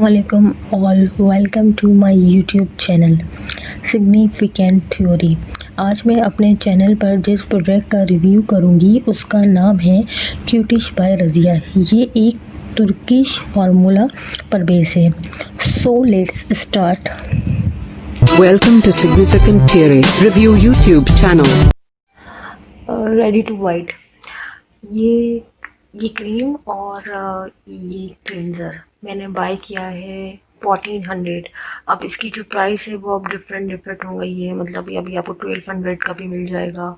Assalamualaikum all, welcome to my YouTube channel significant theory. आज मैं अपने चैनल पर जिस प्रोडक्ट का रिव्यू करूंगी उसका नाम है क्यूटिश बाय रज़िया। ये एक तुर्किश फार्मूला पर बेस है। So let's start. Welcome to Significant Theory Review YouTube channel. Ready to white. ये क्रीम और ये क्लींजर मैंने बाय किया है 1400। अब इसकी जो प्राइस है वो अब डिफरेंट हो गई है। मतलब ये अभी आपको 1200 का भी मिल जाएगा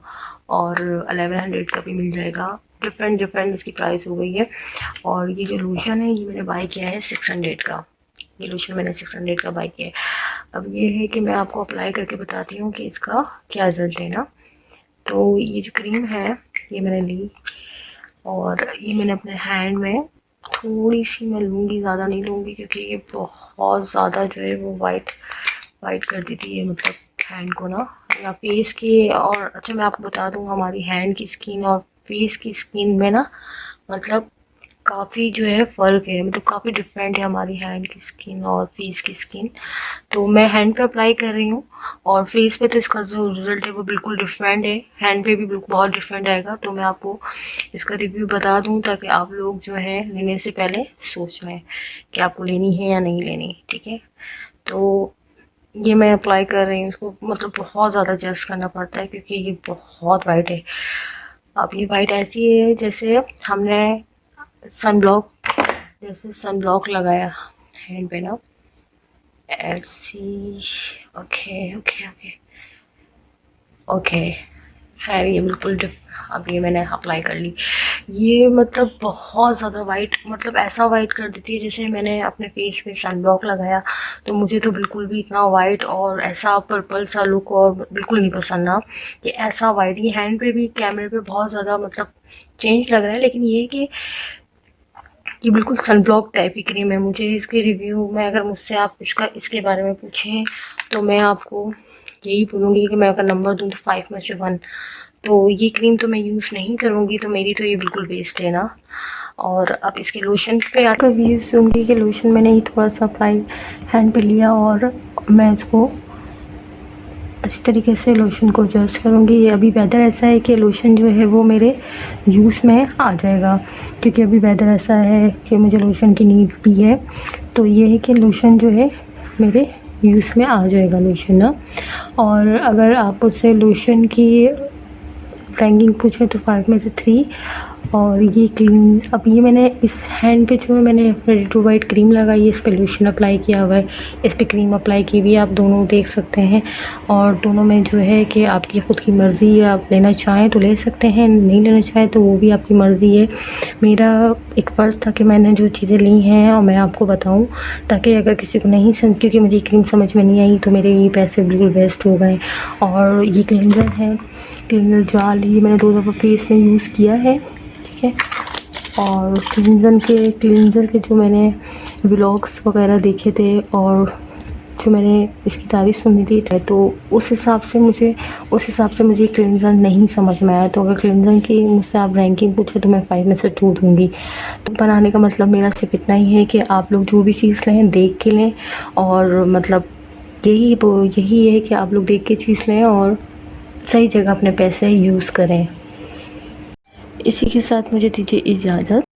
और 1100 का भी मिल जाएगा। डिफरेंट इसकी प्राइस हो गई है। और ये जो लोशन है ये मैंने बाय किया है 600 का। ये लोशन मैंने 600 का बाय किया है। अब ये है कि मैं आपको अप्लाई करके बताती हूँ कि इसका क्या रिजल्ट है ना। तो ये जो क्रीम है ये मैंने ली और ये मैंने अपने हैंड में थोड़ी सी मैं लूँगी, ज़्यादा नहीं लूँगी क्योंकि ये बहुत ज़्यादा जो है वो वाइट कर देती है मतलब हैंड को ना, या फेस की। और अच्छा मैं आपको बता दूँ, हमारी हैंड की स्किन और फेस की स्किन में ना मतलब काफ़ी जो है फ़र्क है। मतलब काफ़ी डिफरेंट है हमारी हैंड की स्किन और फेस की स्किन। तो मैं हैंड पे अप्लाई कर रही हूँ और फेस पे तो इसका जो रिज़ल्ट है वो बिल्कुल डिफरेंट है। हैंड पे भी बिल्कुल बहुत डिफरेंट आएगा। तो मैं आपको इसका रिव्यू बता दूँ ताकि आप लोग जो है लेने से पहले सोच लें कि आपको लेनी है या नहीं लेनी। ठीक है, तो ये मैं अप्लाई कर रही हूँ इसको। मतलब बहुत ज़्यादा जस्ट करना पड़ता है क्योंकि ये बहुत वाइट है। अब ये वाइट ऐसी है जैसे हमने सनब्लॉक लगाया हैंड पे ना, ऐसी। ओके खैर ये बिल्कुल अब ये मैंने अप्लाई कर ली। ये मतलब बहुत ज़्यादा वाइट, मतलब ऐसा वाइट कर देती है जैसे मैंने अपने फेस पे सनब्लॉक लगाया। तो मुझे तो बिल्कुल भी इतना वाइट और ऐसा पर्पल सा लुक और बिल्कुल नहीं पसंद ना कि ऐसा वाइट। ये हैंड पे भी कैमरे पे बहुत ज़्यादा मतलब चेंज लग रहा है, लेकिन ये कि ये बिल्कुल सनब्लॉक टाइप की क्रीम है। मुझे इसके रिव्यू में अगर मुझसे आप इसके बारे में पूछें तो मैं आपको यही बोलूँगी कि मैं अगर नंबर दूँ तो 5 में से 1। तो ये क्रीम तो मैं यूज़ नहीं करूँगी, तो मेरी तो ये बिल्कुल वेस्ट है ना। और अब इसके लोशन पे आकर भी यूज़ करूँगी कि लोशन मैंने ही थोड़ा सा अप्लाई हैंड पे लिया और मैं इसको अच्छी तरीके से लोशन को एडजस्ट करूँगी। ये अभी वेदर ऐसा है कि लोशन जो है वो मेरे यूज़ में आ जाएगा क्योंकि अभी वेदर ऐसा है कि मुझे लोशन की नीड भी है। तो ये है कि लोशन जो है मेरे यूज़ में आ जाएगा लोशन ना। और अगर आप उससे लोशन की रैंकिंग पूछे तो 5 में से 3। और ये क्लीन, अब ये मैंने इस हैंड पे जो है मैंने रेडी टू वाइट क्रीम लगाई है, इस पे लोशन अप्लाई किया हुआ है, इस पे क्रीम अप्लाई की हुई है। आप दोनों देख सकते हैं और दोनों में जो है कि आपकी ख़ुद की मर्ज़ी है। आप लेना चाहें तो ले सकते हैं, नहीं लेना चाहें तो वो भी आपकी मर्ज़ी है। मेरा एक फ़र्ज़ था कि मैंने जो चीज़ें ली हैं और मैं आपको बताऊँ ताकि अगर किसी को नहीं समझ, क्योंकि मुझे क्रीम समझ में नहीं आई तो मेरे ये पैसे बिल्कुल वेस्ट हो गए। और ये क्लींजर है, क्लींजर जाल, ये मैंने 2 दफ़ा फेस में यूज़ किया है। ठीक है, और क्लींजर के जो मैंने व्लॉग्स वगैरह देखे थे और जो मैंने इसकी तारीफ़ सुनी थी तो उस हिसाब से मुझे क्लींजर नहीं समझ में आया। तो अगर क्लींजर की मुझसे आप रैंकिंग पूछे तो मैं 5 में से 2 दूँगी। तो बनाने का मतलब मेरा सिर्फ इतना ही है कि आप लोग जो भी चीज़ लें देख के लें, और मतलब यही है कि आप लोग देख के चीज़ लें और सही जगह अपने पैसे यूज़ करें। इसी के साथ मुझे दीजिए इजाज़त।